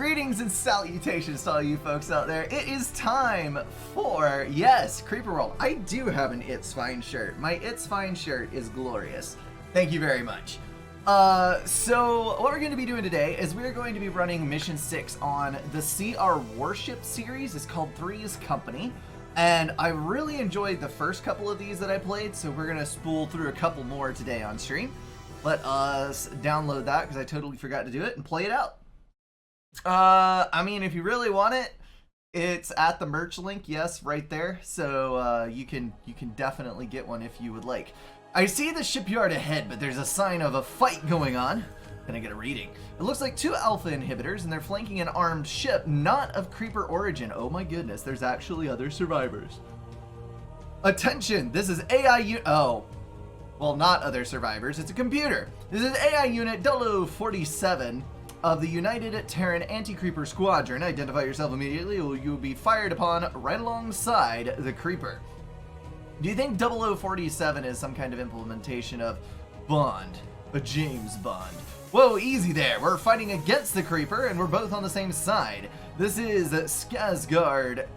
Greetings and salutations to all you folks out there. It is time for, yes, Creeper World. I do have an It's Fine shirt. My It's Fine shirt is glorious. Thank you very much. So what we're going to be doing today is we're going to be running Mission 6 on the CR Warship series. It's called Three's Company. And I really enjoyed the first couple of these that I played, so we're going to spool through a couple more today on stream. Let us download that because I totally forgot to do it and play it out. I mean, if you really want it, it's at the merch link, yes, right there. So you can definitely get one if you would like. I see the shipyard ahead, but there's a sign of a fight going on. Can I get a reading? It looks like 2 alpha inhibitors, and they're flanking an armed ship, not of creeper origin. Oh my goodness, there's actually other survivors. Attention, this is AI unit. Oh, well, not other survivors. It's a computer. This is AI unit 0047. Of the United Terran Anti-Creeper Squadron. Identify yourself immediately or you will be fired upon right alongside the Creeper. Do you think 0047 is some kind of implementation of Bond? A James Bond? Whoa, easy there. We're fighting against the Creeper and we're both on the same side. This is Skarsgård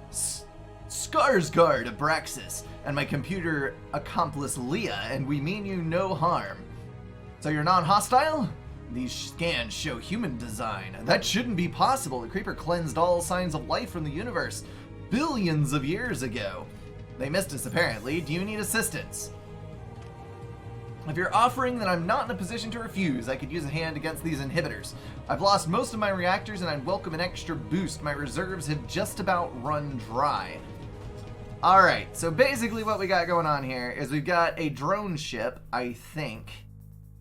Abraxas and my computer accomplice Leah, and we mean you no harm. So you're non-hostile? These scans show human design. That shouldn't be possible. The Creeper cleansed all signs of life from the universe billions of years ago. They missed us, apparently. Do you need assistance? If you're offering, then I'm not in a position to refuse. I could use a hand against these inhibitors. I've lost most of my reactors and I'd welcome an extra boost. My reserves have just about run dry. Alright, so basically what we got going on here is we've got a drone ship, I think.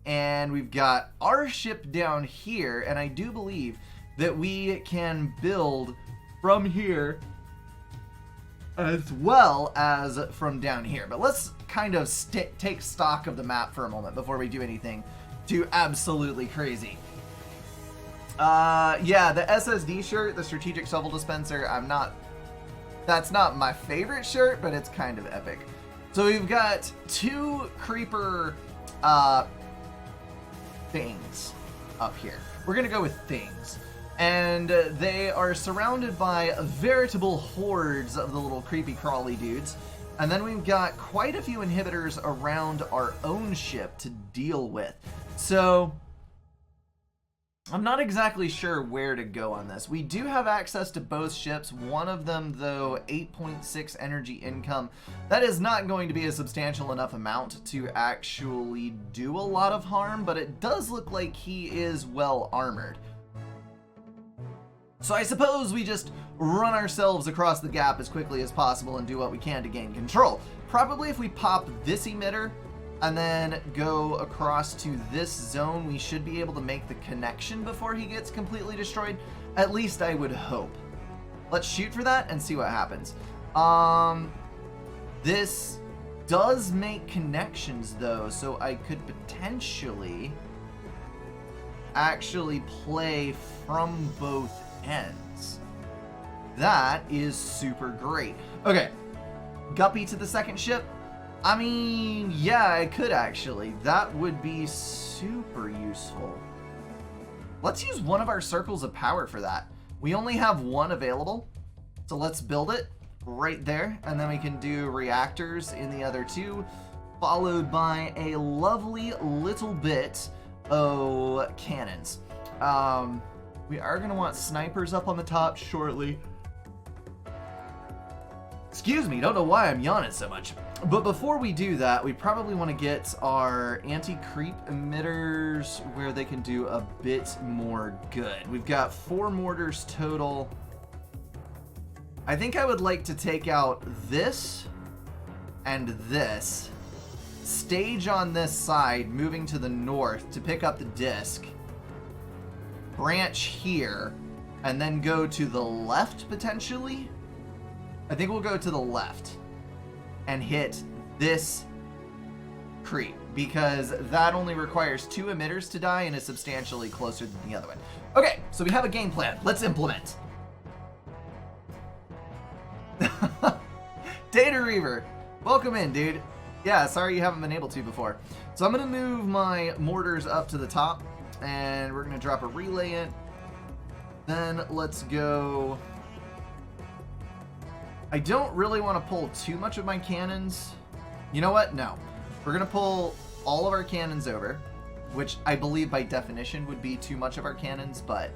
And we've got our ship down here, and I do believe that we can build from here as well as from down here. But let's kind of take stock of the map for a moment before we do anything too absolutely crazy. Yeah, the SSD shirt, the Strategic Shovel Dispenser, that's not my favorite shirt, but it's kind of epic. So we've got 2 Creeper, things up here. We're gonna go with things, and they are surrounded by veritable hordes of the little creepy crawly dudes, and then we've got quite a few inhibitors around our own ship to deal with. So I'm not exactly sure where to go on this. We do have access to both ships, one of them though 8.6 energy income. That is not going to be a substantial enough amount to actually do a lot of harm, but it does look like he is well armored. So I suppose we just run ourselves across the gap as quickly as possible and do what we can to gain control. Probably if we pop this emitter and then go across to this zone, we should be able to make the connection before he gets completely destroyed. At least I would hope. Let's shoot for that and see what happens. This does make connections though, so I could potentially actually play from both ends. That is super great. Okay, Guppy to the second ship. I mean, yeah, I could actually. That would be super useful. Let's use one of our circles of power for that. We only have one available, so let's build it right there, and then we can do reactors in the other 2, followed by a lovely little bit of cannons. We are going to want snipers up on the top shortly. Excuse me, don't know why I'm yawning so much. But before we do that, we probably want to get our anti-creep emitters where they can do a bit more good. We've got 4 mortars total. I think I would like to take out this and this. Stage on this side, moving to the north to pick up the disc. Branch here, and then go to the left potentially. I think we'll go to the left and hit this creep, because that only requires 2 emitters to die and is substantially closer than the other one. Okay, so we have a game plan. Let's implement. Data Reaver, welcome in, dude. Yeah, sorry you haven't been able to before. So I'm gonna move my mortars up to the top, and we're gonna drop a relay in. Then let's go... I don't really want to pull too much of my cannons. You know what? No. We're going to pull all of our cannons over, which I believe by definition would be too much of our cannons, but,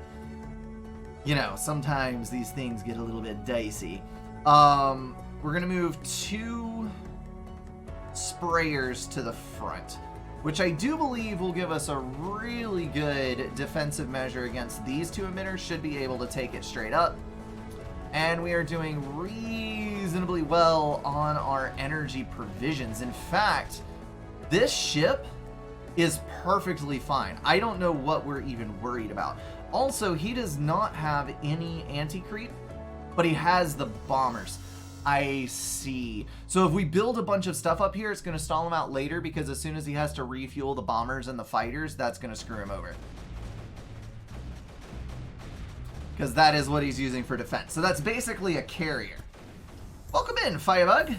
you know, sometimes these things get a little bit dicey. We're going to move 2 sprayers to the front, which I do believe will give us a really good defensive measure against these 2 emitters. Should be able to take it straight up. And we are doing reasonably well on our energy provisions. In fact, this ship is perfectly fine. I don't know what we're even worried about. Also, he does not have any anti-creep, but he has the bombers. I see. So if we build a bunch of stuff up here, it's going to stall him out later, because as soon as he has to refuel the bombers and the fighters, that's going to screw him over. Because that is what he's using for defense. So that's basically a carrier. Welcome in, Firebug.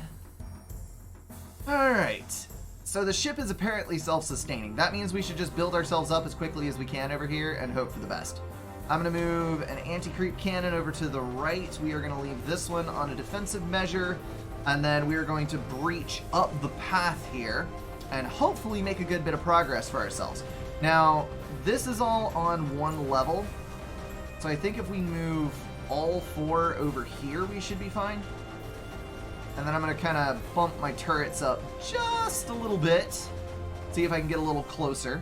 Alright. So the ship is apparently self-sustaining. That means we should just build ourselves up as quickly as we can over here and hope for the best. I'm going to move an anti-creep cannon over to the right. We are going to leave this one on a defensive measure. And then we are going to breach up the path here and hopefully make a good bit of progress for ourselves. Now, this is all on one level. So I think if we move all 4 over here, we should be fine. And then I'm going to kind of bump my turrets up just a little bit. See if I can get a little closer.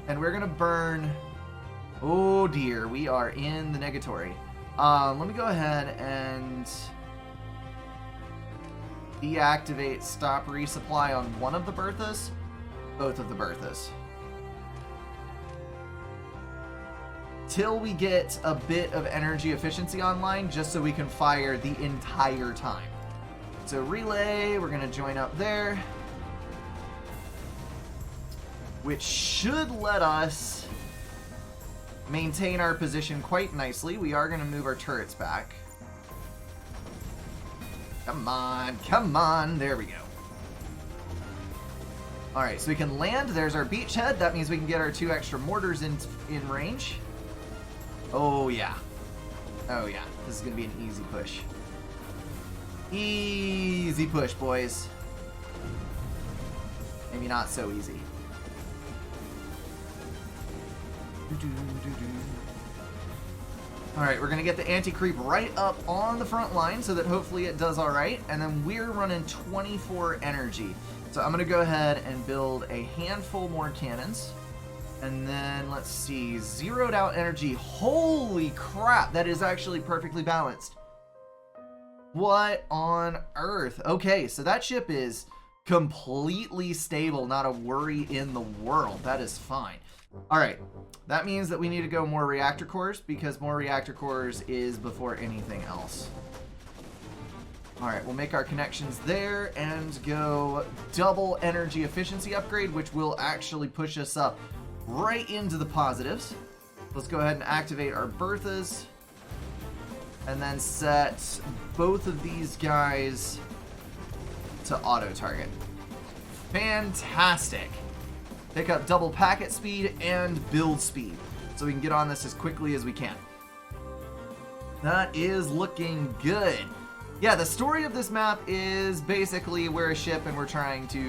And we're going to burn... Oh dear, we are in the negatory. Let me go ahead and deactivate stop resupply on one of the Berthas. Both of the Berthas. Till we get a bit of energy efficiency online, just so we can fire the entire time. So relay, we're going to join up there, which should let us maintain our position quite nicely. We are going to move our turrets back. Come on, come on. There we go. All right, so we can land. There's our beachhead. That means we can get our 2 extra mortars in range. Oh, yeah. Oh, yeah. This is going to be an easy push. Easy push, boys. Maybe not so easy. Alright, we're going to get the anti-creep right up on the front line so that hopefully it does alright. And then we're running 24 energy. So I'm going to go ahead and build a handful more cannons. And then, let's see, zeroed out energy. Holy crap, that is actually perfectly balanced. What on earth? Okay, so that ship is completely stable, not a worry in the world. That is fine. Alright, that means that we need to go more reactor cores, because more reactor cores is before anything else. Alright, we'll make our connections there and go double energy efficiency upgrade, which will actually push us up right into the positives. Let's go ahead and activate our Berthas. And then set both of these guys to auto-target. Fantastic. Pick up double packet speed and build speed, so we can get on this as quickly as we can. That is looking good. Yeah, the story of this map is basically we're a ship and we're trying to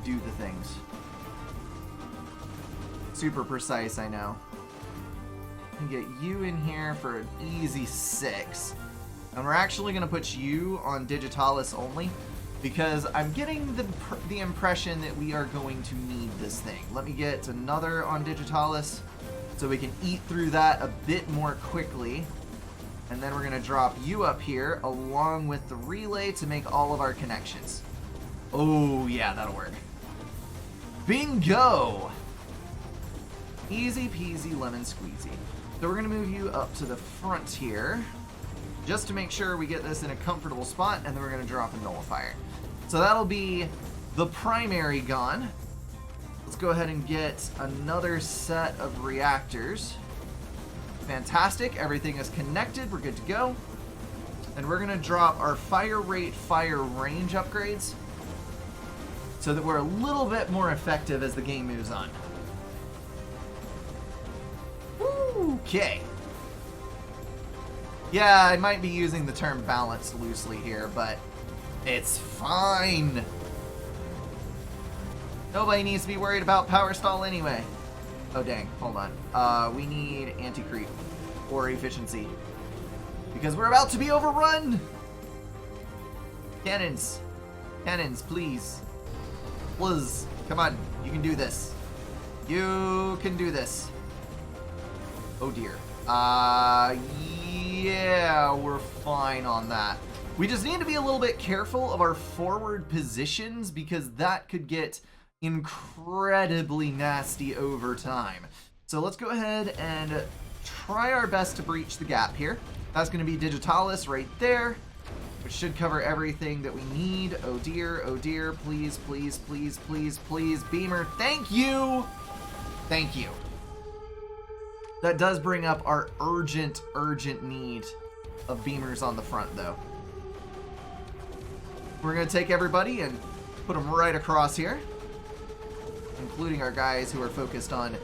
do the things. Super precise, I know. And get you in here for an easy 6. And we're actually going to put you on Digitalis only, because I'm getting the impression that we are going to need this thing. Let me get another on Digitalis so we can eat through that a bit more quickly. And then we're going to drop you up here along with the relay to make all of our connections. Oh yeah, that'll work. Bingo! Easy peasy lemon squeezy. So we're going to move you up to the front here, just to make sure we get this in a comfortable spot, and then we're going to drop a nullifier. So that'll be the primary gone. Let's go ahead and get another set of reactors. Fantastic, everything is connected, we're good to go. And we're going to drop our fire rate, fire range upgrades, so that we're a little bit more effective as the game moves on. Okay. Yeah, I might be using the term balanced loosely here, but it's fine. Nobody needs to be worried about power stall anyway. Oh, dang. Hold on. We need anti-creep or efficiency because we're about to be overrun. Cannons. Cannons, please. Please. Come on. You can do this. You can do this. Oh, dear. Yeah, we're fine on that. We just need to be a little bit careful of our forward positions because that could get incredibly nasty over time. So let's go ahead and try our best to breach the gap here. That's going to be Digitalis right there, which should cover everything that we need. Oh dear, please, please, please, please, please, Beamer, thank you! Thank you. That does bring up our urgent need of Beamers on the front, though. We're going to take everybody and put them right across here, including our guys who are focused on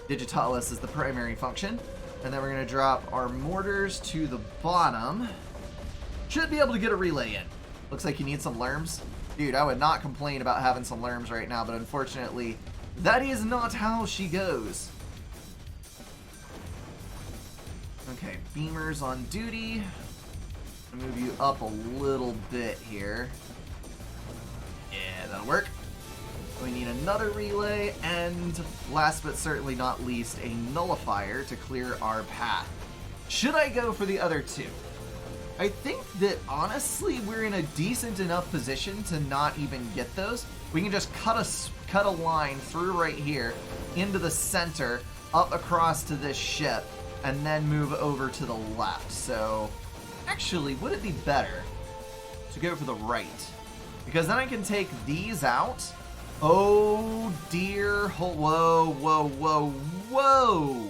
Digitalis as the primary function. And then we're going to drop our mortars to the bottom. Should be able to get a relay in. Looks like you need some lerms. Dude, I would not complain about having some lerms right now, but unfortunately, that is not how she goes. Okay, Beamers on duty. I'll move you up a little bit here. Yeah, that'll work. We need another relay, and last but certainly not least, a nullifier to clear our path. Should I go for the other two? I think that honestly we're in a decent enough position to not even get those. We can just cut a line through right here into the center, up across to this ship, and then move over to the left. So actually, would it be better to go for the right? Because then I can take these out. Oh dear, whoa, whoa, whoa, whoa.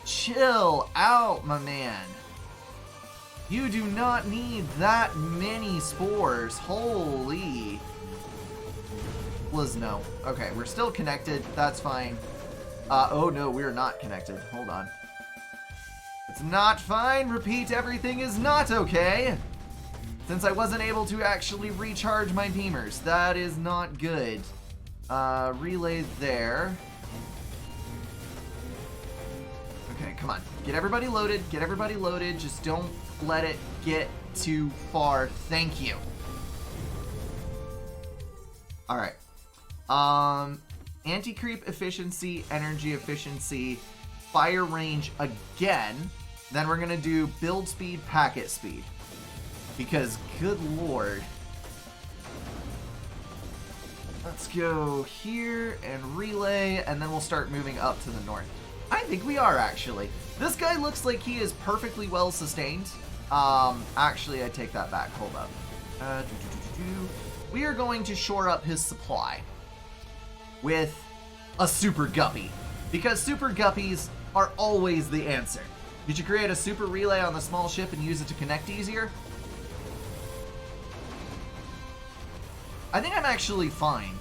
Chill out, my man. You do not need that many spores. Holy. Liz, no. Okay, we're still connected. That's fine. Oh no, we're not connected. Hold on. It's not fine. Repeat, everything is not okay. Since I wasn't able to actually recharge my beamers. That is not good. Relay there. Okay, come on. Get everybody loaded. Get everybody loaded. Just don't let it get too far. Thank you. Alright. Anti-creep efficiency, energy efficiency, fire range again. Then we're going to do build speed, packet speed. Because, good lord. Let's go here and relay, and then we'll start moving up to the north. I think we are, actually. This guy looks like he is perfectly well sustained. Actually, I take that back. Hold up. We are going to shore up his supply with a super guppy. Because super guppies are always the answer. Did you create a super relay on the small ship and use it to connect easier? I think I'm actually fine.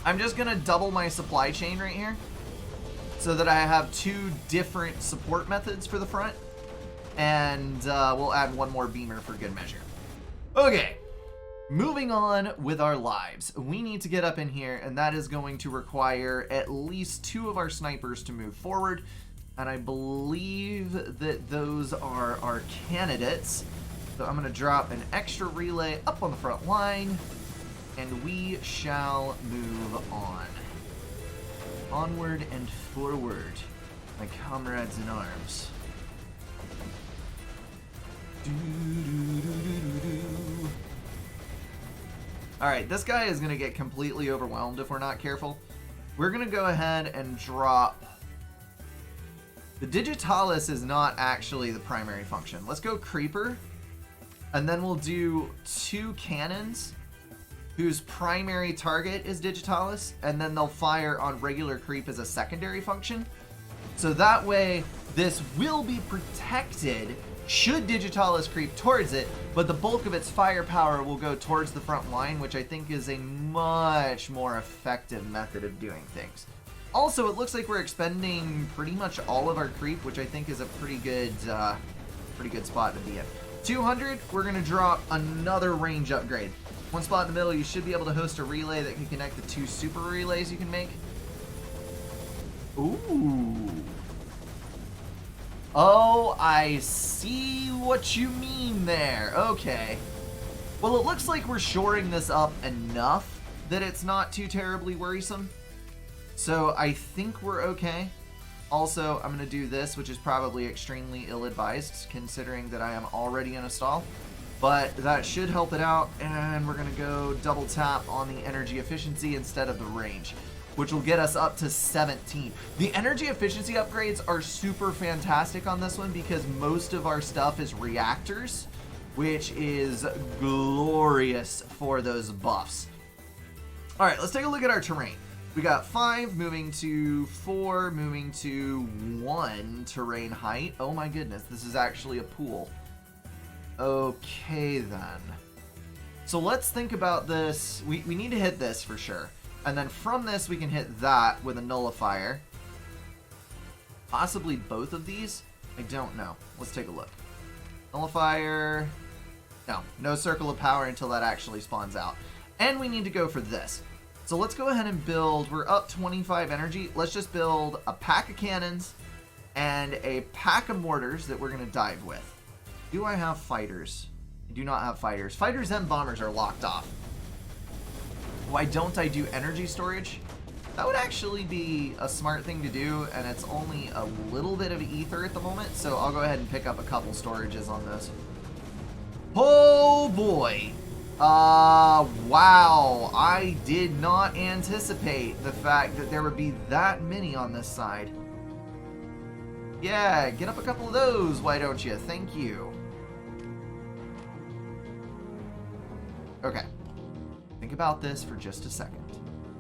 I'm just gonna double my supply chain right here so that I have two different support methods for the front, and we'll add one more beamer for good measure. Okay, moving on with our lives. We need to get up in here, and that is going to require at least 2 of our snipers to move forward, and I believe that those are our candidates. So I'm gonna drop an extra relay up on the front line, and we shall move on. Onward and forward, my comrades in arms. Alright, this guy is going to get completely overwhelmed if we're not careful. We're going to go ahead and drop... The Digitalis is not actually the primary function. Let's go Creeper, and then we'll do 2 cannons whose primary target is Digitalis, and then they'll fire on regular creep as a secondary function. So that way, this will be protected should Digitalis creep towards it, but the bulk of its firepower will go towards the front line, which I think is a much more effective method of doing things. Also, it looks like we're expending pretty much all of our creep, which I think is a pretty good spot to be in. 200, we're going to drop another range upgrade. One spot in the middle, you should be able to host a relay that can connect the 2 super relays you can make. Ooh. Oh, I see what you mean there. Okay. Well, it looks like we're shoring this up enough that it's not too terribly worrisome. So I think we're okay. Also, I'm going to do this, which is probably extremely ill-advised, considering that I am already in a stall. But that should help it out, and we're going to go double tap on the energy efficiency instead of the range, which will get us up to 17. The energy efficiency upgrades are super fantastic on this one because most of our stuff is reactors, which is glorious for those buffs. All right, let's take a look at our terrain. We got 5 moving to 4, moving to 1 terrain height. Oh my goodness, this is actually a pool. Okay then. So let's think about this. We need to hit this for sure. And then from this we can hit that with a nullifier. Possibly both of these? I don't know. Let's take a look. Nullifier. No circle of power until that actually spawns out. And we need to go for this. So let's go ahead and build, we're up 25 energy. Let's just build a pack of cannons and a pack of mortars that we're going to dive with. Do I have fighters? I do not have fighters. Fighters and bombers are locked off. Why don't I do energy storage? That would actually be a smart thing to do, and it's only a little bit of ether at the moment, so I'll go ahead and pick up a couple storages on this. Oh boy! Wow, I did not anticipate the fact that there would be that many on this side. Yeah, get up a couple of those, why don't you? Thank you. Okay, think about this for just a second.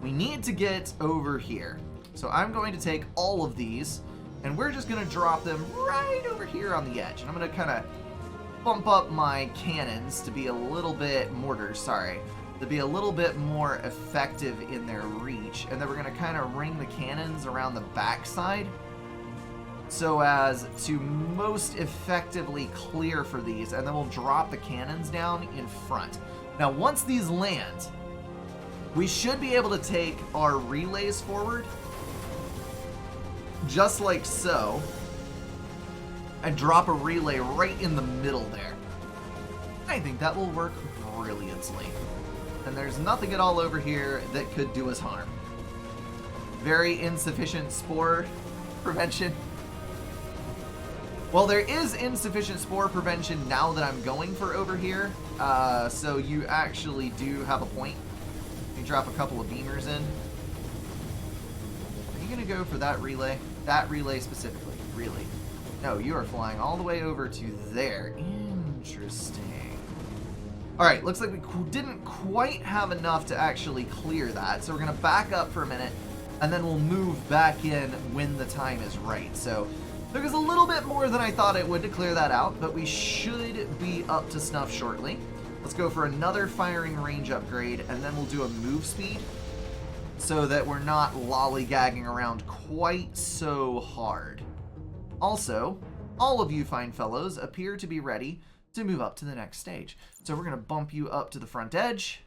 We need to get over here. So I'm going to take all of these, and we're just going to drop them right over here on the edge. And I'm going to kind of bump up my cannons to be a little bit, mortars, sorry, to be a little bit more effective in their reach. And then we're going to kind of ring the cannons around the backside so as to most effectively clear for these. And then we'll drop the cannons down in front. Now, once these land, we should be able to take our relays forward, just like so, and drop a relay right in the middle there. I think that will work brilliantly. And there's nothing at all over here that could do us harm. Very insufficient spore prevention. Well, there is insufficient spore prevention now that I'm going for over here, so you actually do have a point. You drop a couple of beamers in. Are you going to go for that relay? That relay specifically, really? No, you are flying all the way over to there. Interesting. Alright, looks like we didn't quite have enough to actually clear that, so we're going to back up for a minute, and then we'll move back in when the time is right. So, took us a little bit more than I thought it would to clear that out, but we should be up to snuff shortly. Let's go for another firing range upgrade, and then we'll do a move speed so that we're not lollygagging around quite so hard. Also, all of you fine fellows appear to be ready to move up to the next stage. So we're going to bump you up to the front edge,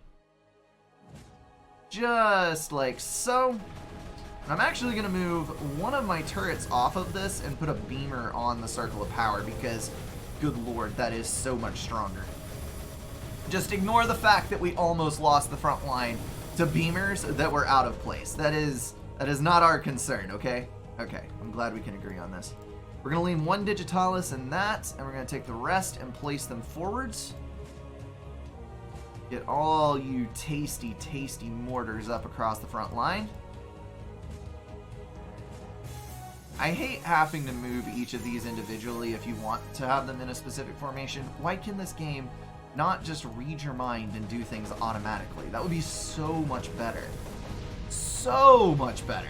just like so. And I'm actually going to move one of my turrets off of this and put a beamer on the circle of power because, good lord, that is so much stronger. Just ignore the fact that we almost lost the front line to beamers that were out of place. That is not our concern, okay? Okay, I'm glad we can agree on this. We're going to lean one Digitalis in that, and we're going to take the rest and place them forwards. Get all you tasty, tasty mortars up across the front line. I hate having to move each of these individually if you want to have them in a specific formation. Why can this game not just read your mind and do things automatically? That would be so much better. So much better.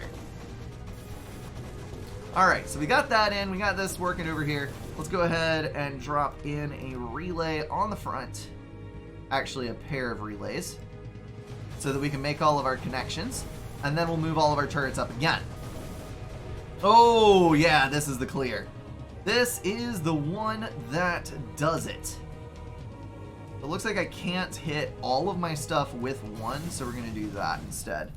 Alright, so we got that in. We got this working over here. Let's go ahead and drop in a relay on the front. Actually, a pair of relays. So that we can make all of our connections. And then we'll move all of our turrets up again. Oh, yeah, this is the clear. This is the one that does it. It looks like I can't hit all of my stuff with one, so we're going to do that instead.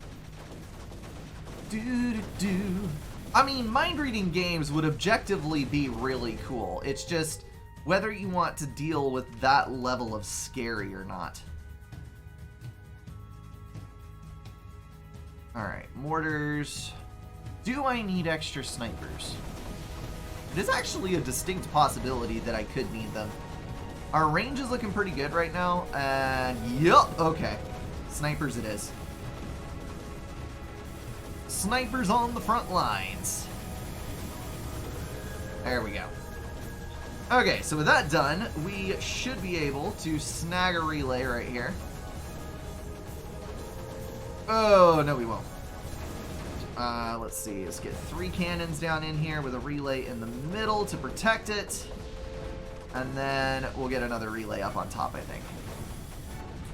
I mean, mind-reading games would objectively be really cool. It's just whether you want to deal with that level of scary or not. Alright, mortars. Do I need extra snipers? It is actually a distinct possibility that I could need them. Our range is looking pretty good right now, and yup, okay. Snipers it is. Snipers on the front lines. There we go. Okay, so with that done, we should be able to snag a relay right here. Oh, no we won't. Let's see, let's get 3 cannons down in here with a relay in the middle to protect it. And then we'll get another relay up on top, I think.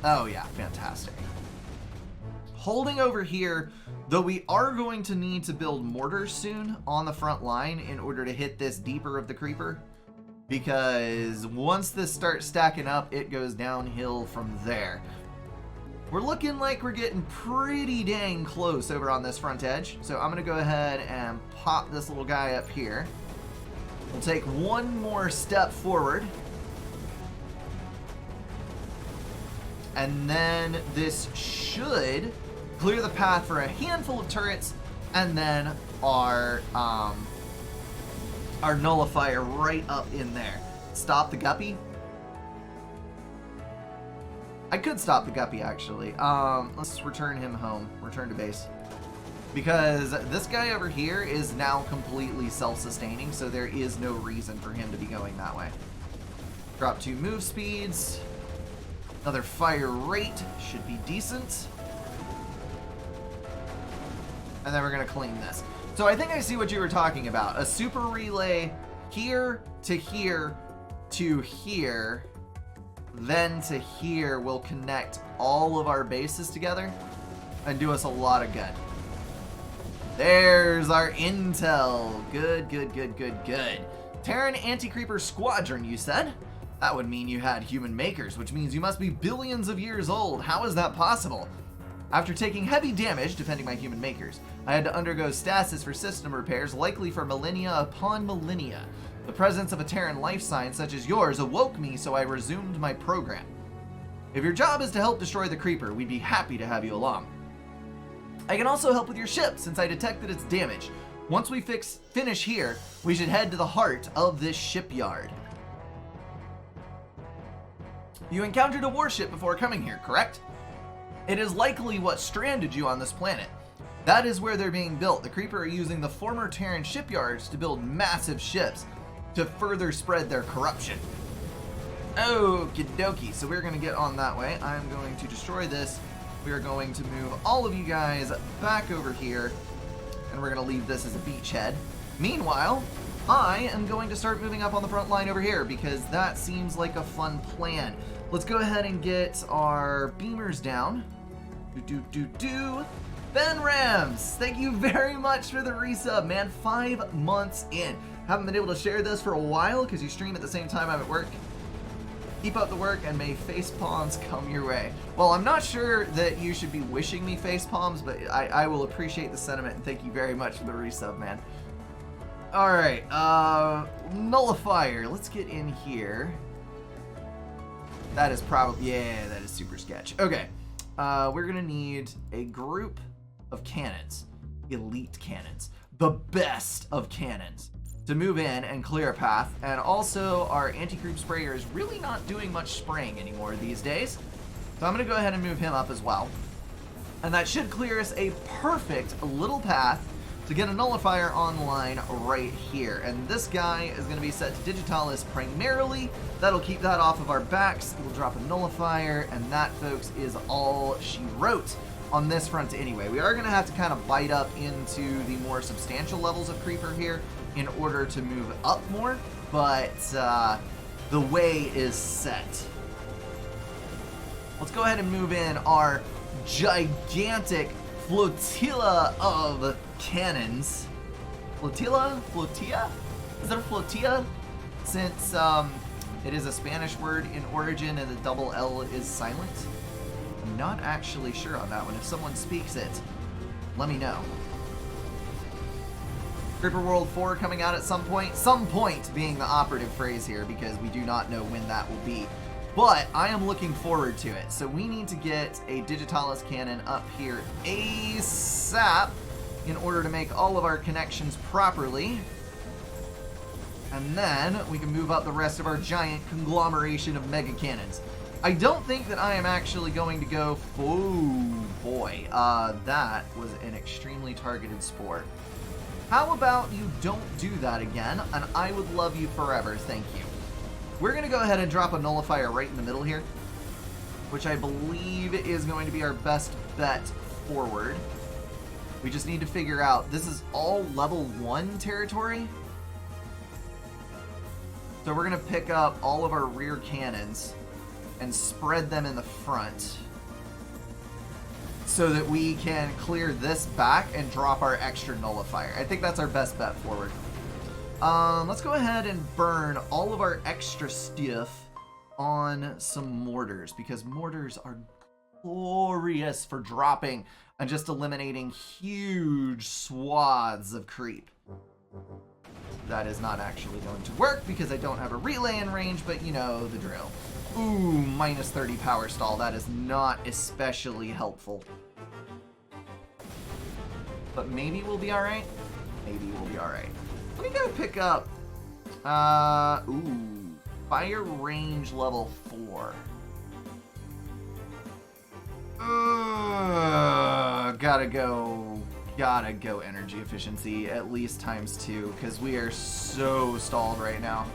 Oh yeah, fantastic. Holding over here, though we are going to need to build mortars soon on the front line in order to hit this deeper of the creeper. Because once this starts stacking up, it goes downhill from there. We're looking like we're getting pretty dang close over on this front edge. So I'm going to go ahead and pop this little guy up here. We'll take one more step forward. And then this should clear the path for a handful of turrets, and then our nullifier right up in there. Stop the guppy. I could stop the guppy, actually. Let's return him home. Return to base. Because this guy over here is now completely self-sustaining, so there is no reason for him to be going that way. Drop 2 move speeds. Another fire rate should be decent. And then we're going to clean this. So I think I see what you were talking about. A super relay here to here to here, then to here will connect all of our bases together and do us a lot of good. There's our intel. Good, good, good, good, good. Terran Anti-Creeper Squadron, you said? That would mean you had human makers, which means you must be billions of years old. How is that possible? After taking heavy damage, defending my human makers, I had to undergo stasis for system repairs, likely for millennia upon millennia. The presence of a Terran life sign such as yours awoke me, so I resumed my program. If your job is to help destroy the creeper, we'd be happy to have you along. I can also help with your ship, since I detected its damage. Once we finish here, we should head to the heart of this shipyard. You encountered a warship before coming here, correct? It is likely what stranded you on this planet. That is where they're being built. The Creeper are using the former Terran shipyards to build massive ships to further spread their corruption. Okie dokie, so we're going to get on that way. I'm going to destroy this. We are going to move all of you guys back over here, and we're going to leave this as a beachhead. Meanwhile, I am going to start moving up on the front line over here because that seems like a fun plan. Let's go ahead and get our beamers down. Ben Rams, thank you very much for the resub, man. 5 months in. Haven't been able to share this for a while because you stream at the same time I'm at work. Keep up the work and may face palms come your way. Well, I'm not sure that you should be wishing me face palms, but I will appreciate the sentiment and thank you very much for the resub, man. Alright, nullifier. Let's get in here. That is probably, yeah, that is super sketch. Okay, we're gonna need a group of cannons, elite cannons, the best of cannons, to move in and clear a path. And also our anti-creep sprayer is really not doing much spraying anymore these days. So I'm gonna go ahead and move him up as well. And that should clear us a perfect little path to get a nullifier online right here. And this guy is gonna be set to Digitalis primarily. That'll keep that off of our backs. We'll drop a nullifier, and that, folks, is all she wrote on this front anyway. We are gonna have to kind of bite up into the more substantial levels of creeper here in order to move up more, but the way is set. Let's go ahead and move in our gigantic flotilla of cannons. flotilla? Flotilla? Is it a flotilla? Since it is a Spanish word in origin and the double L is silent. I'm not actually sure on that one. If someone speaks it, let me know. Creeper World 4 coming out at some point. Some point being the operative phrase here because we do not know when that will be. But I am looking forward to it. So we need to get a Digitalis cannon up here ASAP in order to make all of our connections properly. And then we can move up the rest of our giant conglomeration of mega cannons. I don't think that I am actually going to go... Oh, boy. That was an extremely targeted spore. How about you don't do that again, and I would love you forever. Thank you. We're going to go ahead and drop a nullifier right in the middle here, which I believe is going to be our best bet forward. We just need to figure out... This is all level 1 territory. So we're going to pick up all of our rear cannons and spread them in the front so that we can clear this back and drop our extra nullifier. I think that's our best bet forward. Let's go ahead and burn all of our extra stuff on some mortars because mortars are glorious for dropping and just eliminating huge swaths of creep. That is not actually going to work because I don't have a relay in range, but you know the drill. Ooh, minus 30 power stall. That is not especially helpful. But maybe we'll be alright. Maybe we'll be alright. Let me go pick up... ooh. Fire range level 4. Gotta go energy efficiency at least times 2 because we are so stalled right now.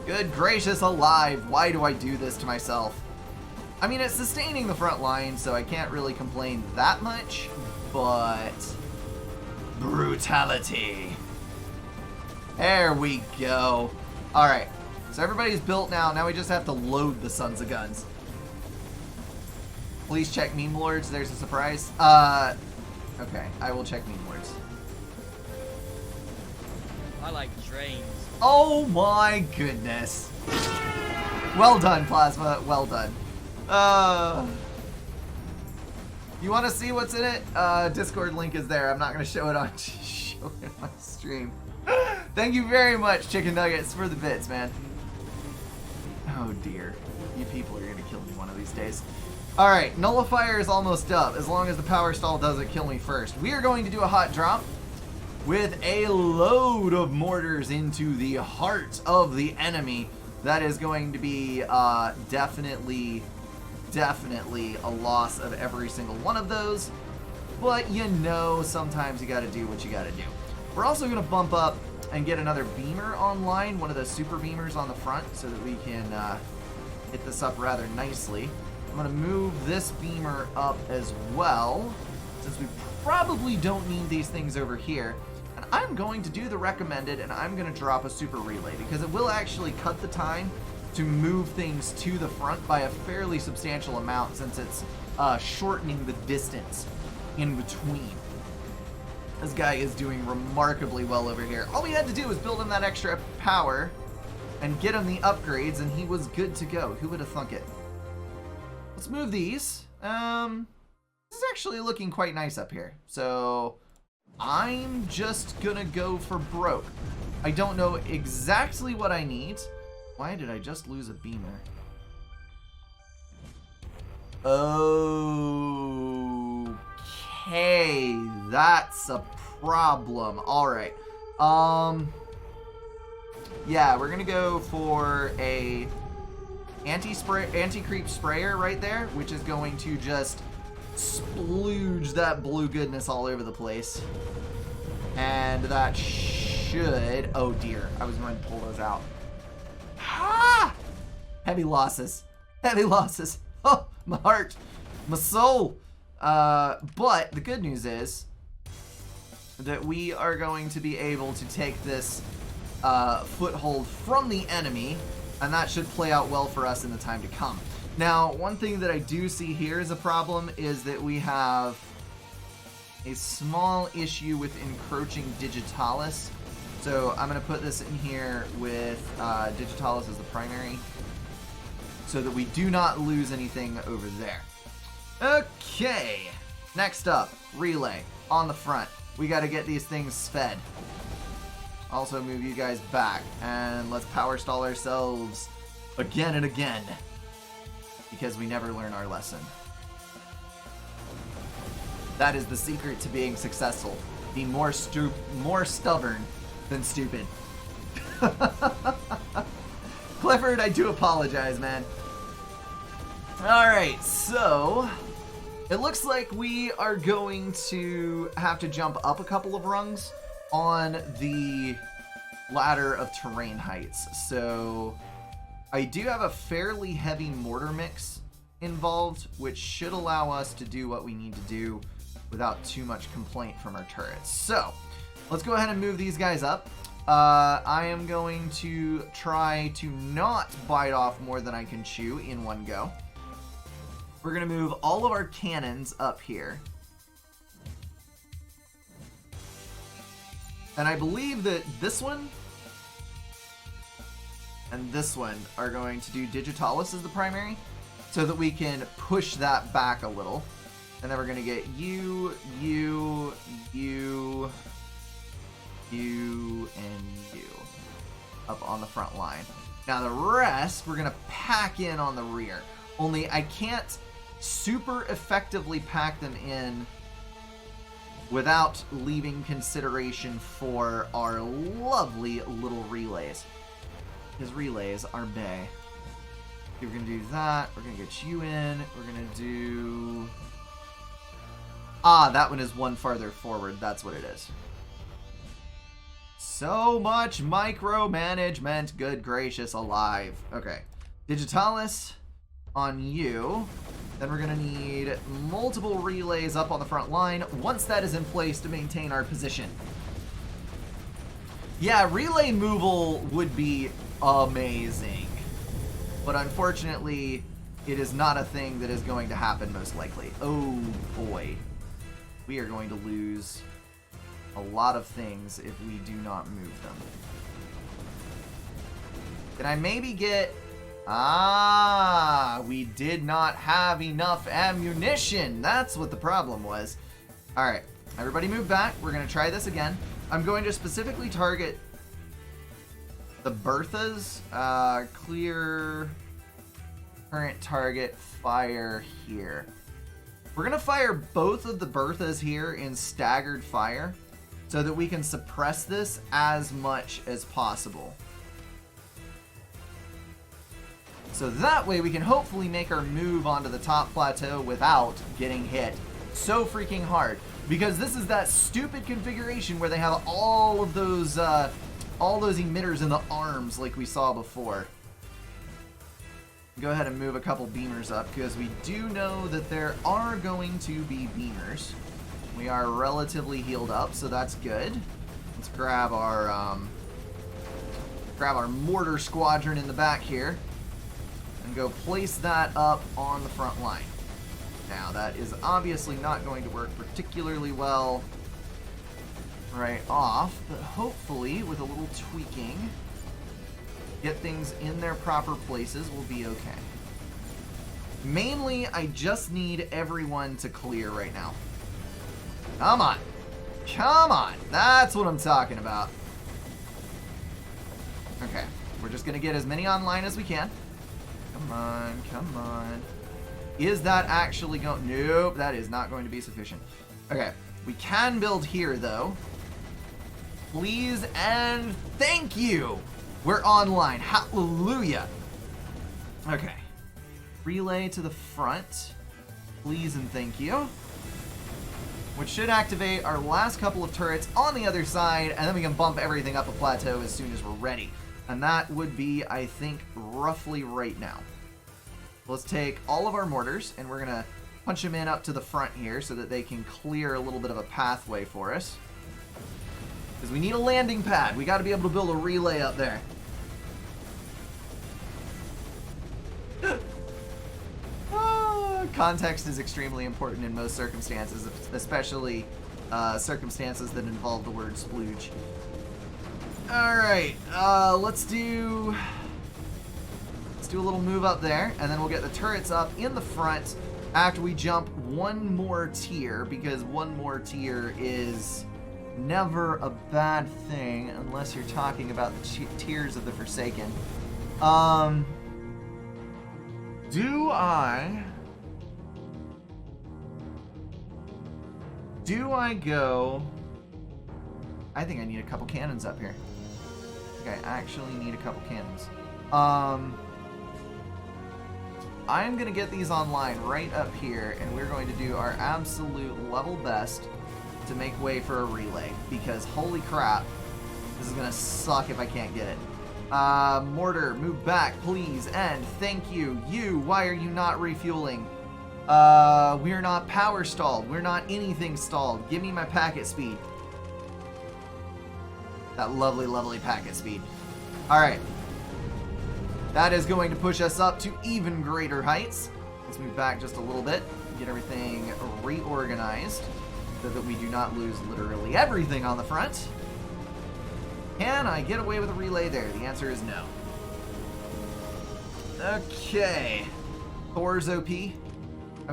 Good gracious alive, why do I do this to myself? I mean, it's sustaining the front line, so I can't really complain that much, but... Brutality. There we go. Alright, so everybody's built now. Now we just have to load the sons of guns. Please check meme lords. There's a surprise. Okay, I will check meme lords. I like trains. Oh my goodness. Well done, Plasma. Well done. You want to see what's in it? Discord link is there. I'm not going to show it on my stream. Thank you very much, Chicken Nuggets, for the bits, man. Oh dear. You people are going to kill me one of these days. Alright, nullifier is almost up, as long as the power stall doesn't kill me first. We are going to do a hot drop with a load of mortars into the heart of the enemy. That is going to be definitely a loss of every single one of those. But you know, sometimes you gotta do what you gotta do. We're also gonna bump up and get another beamer online, one of the super beamers on the front, so that we can hit this up rather nicely. I'm going to move this beamer up as well, since we probably don't need these things over here. And I'm going to do the recommended, and I'm going to drop a super relay, because it will actually cut the time to move things to the front by a fairly substantial amount, since it's shortening the distance in between. This guy is doing remarkably well over here. All we had to do was build him that extra power and get him the upgrades, and he was good to go. Who would have thunk it? Let's move these. This is actually looking quite nice up here. So I'm just gonna go for broke. I don't know exactly what I need. Why did I just lose a beamer? Okay, that's a problem. All right. Yeah, we're gonna go for a anti-creep sprayer right there, which is going to just splooge that blue goodness all over the place. And that should... Oh dear, I was going to pull those out. Ah! Heavy losses. Heavy losses. Oh, my heart. My soul. But the good news is that we are going to be able to take this foothold from the enemy, and that should play out well for us in the time to come. Now, one thing that I do see here as a problem is that we have a small issue with encroaching digitalis. So I'm going to put this in here with digitalis as the primary so that we do not lose anything over there. Okay, next up, relay on the front. We got to get these things fed. Also move you guys back, and let's power stall ourselves again and again, because we never learn our lesson. That is the secret to being successful. Be more stubborn than stupid. Clifford, I do apologize, man. Alright, so it looks like we are going to have to jump up a couple of rungs on the ladder of terrain heights. So I do have a fairly heavy mortar mix involved, which should allow us to do what we need to do without too much complaint from our turrets. So let's go ahead and move these guys up. I am going to try to not bite off more than I can chew in one go. We're going to move all of our cannons up here. And I believe that this one and this one are going to do digitalis as the primary, so that we can push that back a little. And then we're going to get you, and you up on the front line. Now the rest, we're going to pack in on the rear. Only I can't super effectively pack them in without leaving consideration for our lovely little relays. His relays are bae. We're going to do that. We're going to get you in. We're going to do... Ah, that one is one farther forward. That's what it is. So much micromanagement. Good gracious alive. Okay. Digitalis on you. Then we're going to need multiple relays up on the front line once that is in place to maintain our position. Yeah, relay moval would be amazing. But unfortunately, it is not a thing that is going to happen most likely. Oh boy. We are going to lose a lot of things if we do not move them. Can I maybe get... Ah, we did not have enough ammunition. That's what the problem was. Alright, everybody move back. We're going to try this again. I'm going to specifically target the Berthas. Clear current target, fire here. We're going to fire both of the Berthas here in staggered fire so that we can suppress this as much as possible. So that way we can hopefully make our move onto the top plateau without getting hit so freaking hard. Because this is that stupid configuration where they have all those emitters in the arms like we saw before. Go ahead and move a couple beamers up because we do know that there are going to be beamers. We are relatively healed up, so that's good. Let's grab our mortar squadron in the back here and go place that up on the front line. Now, that is obviously not going to work particularly well right off, but hopefully with a little tweaking, get things in their proper places, we'll be okay. Mainly, I just need everyone to clear right now. Come on. Come on. That's what I'm talking about. Okay. We're just going to get as many online as we can. Come on. Come on. Is that actually going... Nope, that is not going to be sufficient. Okay. We can build here, though. Please and thank you. We're online. Hallelujah. Okay. Relay to the front. Please and thank you. Which should activate our last couple of turrets on the other side, and then we can bump everything up a plateau as soon as we're ready. And that would be, I think, roughly right now. Let's take all of our mortars, and we're going to punch them in up to the front here so that they can clear a little bit of a pathway for us. Because we need a landing pad. We got to be able to build a relay up there. Context is extremely important in most circumstances, especially circumstances that involve the word splooge. Alright, let's do a little move up there, and then we'll get the turrets up in the front after we jump one more tier, because one more tier is never a bad thing unless you're talking about the tiers of the Forsaken. Do I go... I think I need a couple cannons up here. I think I actually need a couple cannons. I'm going to get these online right up here, and we're going to do our absolute level best to make way for a relay, because holy crap, this is going to suck if I can't get it. Mortar, move back, please, and thank you. You, why are you not refueling? We're not power stalled. We're not anything stalled. Give me my packet speed. That lovely, lovely packet speed. Alright. That is going to push us up to even greater heights. Let's move back just a little bit, get everything reorganized so that we do not lose literally everything on the front. Can I get away with a relay there? The answer is no. Okay. Thor's OP. I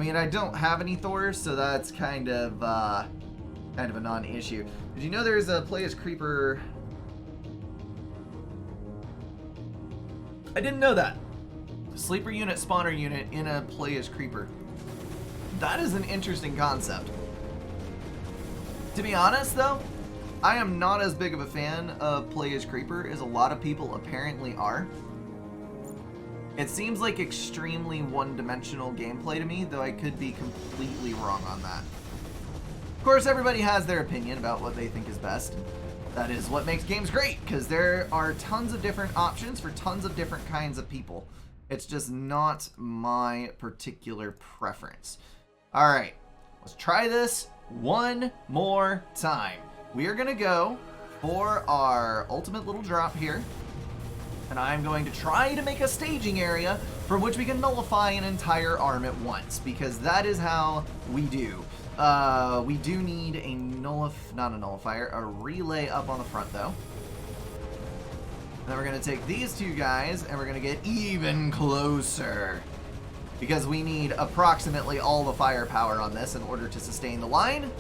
mean, I don't have any Thors, so that's kind of a non-issue. Did you know there's a play as creeper? I didn't know that. Sleeper unit, spawner unit in a play as creeper. That is an interesting concept. To be honest, though, I am not as big of a fan of play as creeper as a lot of people apparently are. It seems like extremely one-dimensional gameplay to me, though I could be completely wrong on that. Of course, everybody has their opinion about what they think is best. That is what makes games great, because there are tons of different options for tons of different kinds of people. It's just not my particular preference. Alright, let's try this one more time. We are going to go for our ultimate little drop here. And I'm going to try to make a staging area from which we can nullify an entire arm at once, because that is how we do. We do need a not a nullifier, a relay up on the front though. And then we're going to take these two guys and we're going to get even closer, because we need approximately all the firepower on this in order to sustain the line.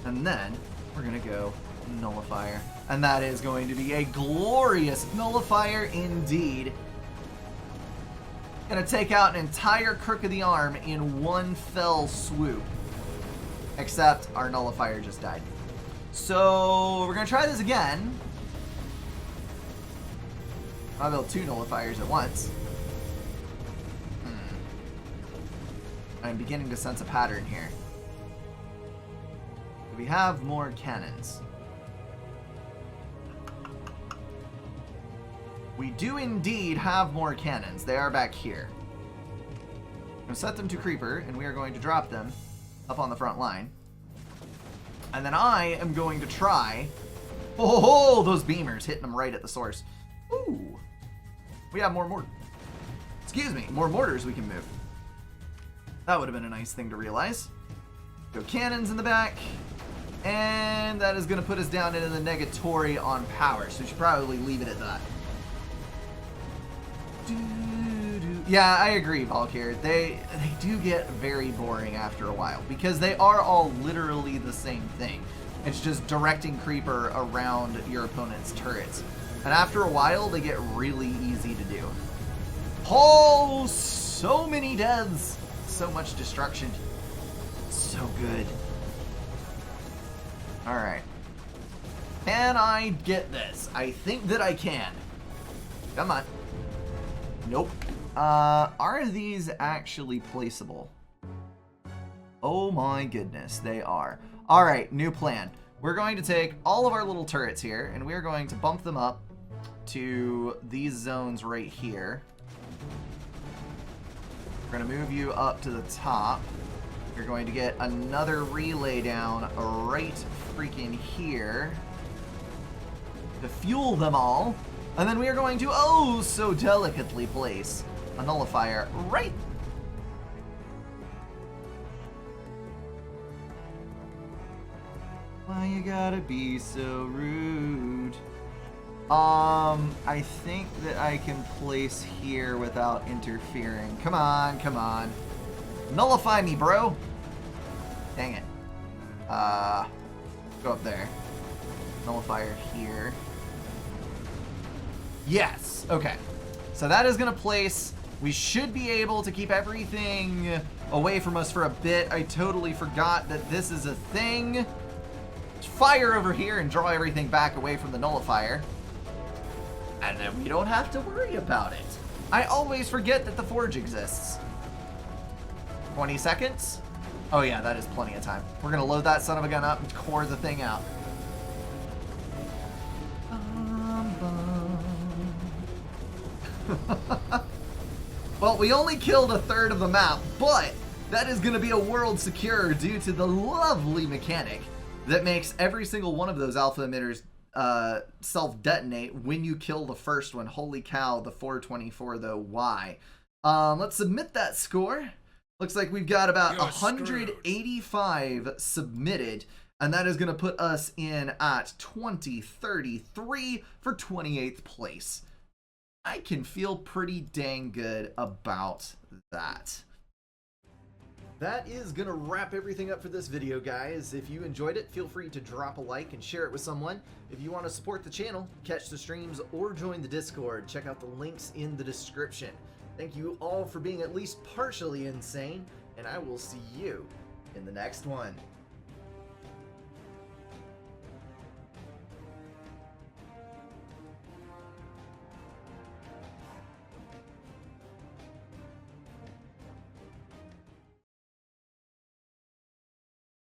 And then we're going to go nullifier. And that is going to be a glorious nullifier indeed. Gonna take out an entire crook of the arm in one fell swoop. Except our nullifier just died. So we're gonna try this again. I'll build two nullifiers at once. I'm beginning to sense a pattern here. We have more cannons. We do indeed have more cannons. They are back here. I'm going to set them to creeper, and we are going to drop them up on the front line. And then I am going to try... Oh, those beamers hitting them right at the source. Ooh. We have more mortars. Excuse me, more mortars we can move. That would have been a nice thing to realize. Go cannons in the back. And that is going to put us down into the negatory on power, so we should probably leave it at that. Yeah, I agree, Valkyr. They do get very boring after a while, because they are all literally the same thing. It's just directing creeper around your opponent's turrets. And after a while, they get really easy to do. Oh, so many deaths. So much destruction. So good. Alright. Can I get this? I think that I can. Come on. Nope. Are these actually placeable? Oh my goodness, they are. Alright, new plan. We're going to take all of our little turrets here, and we're going to bump them up to these zones right here. We're going to move you up to the top. You're going to get another relay down right freaking here to fuel them all. And then we are going to, oh, so delicately place a nullifier right. you gotta be so rude? I think that I can place here without interfering. Come on, come on. Nullify me, bro. Dang it. Go up there. Nullifier here. Yes. Okay. So that is going to place. We should be able to keep everything away from us for a bit. I totally forgot that this is a thing. Fire over here and draw everything back away from the nullifier. And then we don't have to worry about it. I always forget that the forge exists. 20 seconds? Oh yeah, that is plenty of time. We're gonna load that son of a gun up and core the thing out. Well, we only killed a third of the map, but that is gonna be a world secure due to the lovely mechanic that makes every single one of those alpha emitters self-detonate when you kill the first one. Holy cow, the 424 though, why? Let's submit that score. Looks like we've got about 185 submitted, and that is going to put us in at 2033 for 28th place. I can feel pretty dang good about that. That is going to wrap everything up for this video, guys. If you enjoyed it, feel free to drop a like and share it with someone. If you want to support the channel, catch the streams, or join the Discord, check out the links in the description. Thank you all for being at least partially insane, and I will see you in the next one.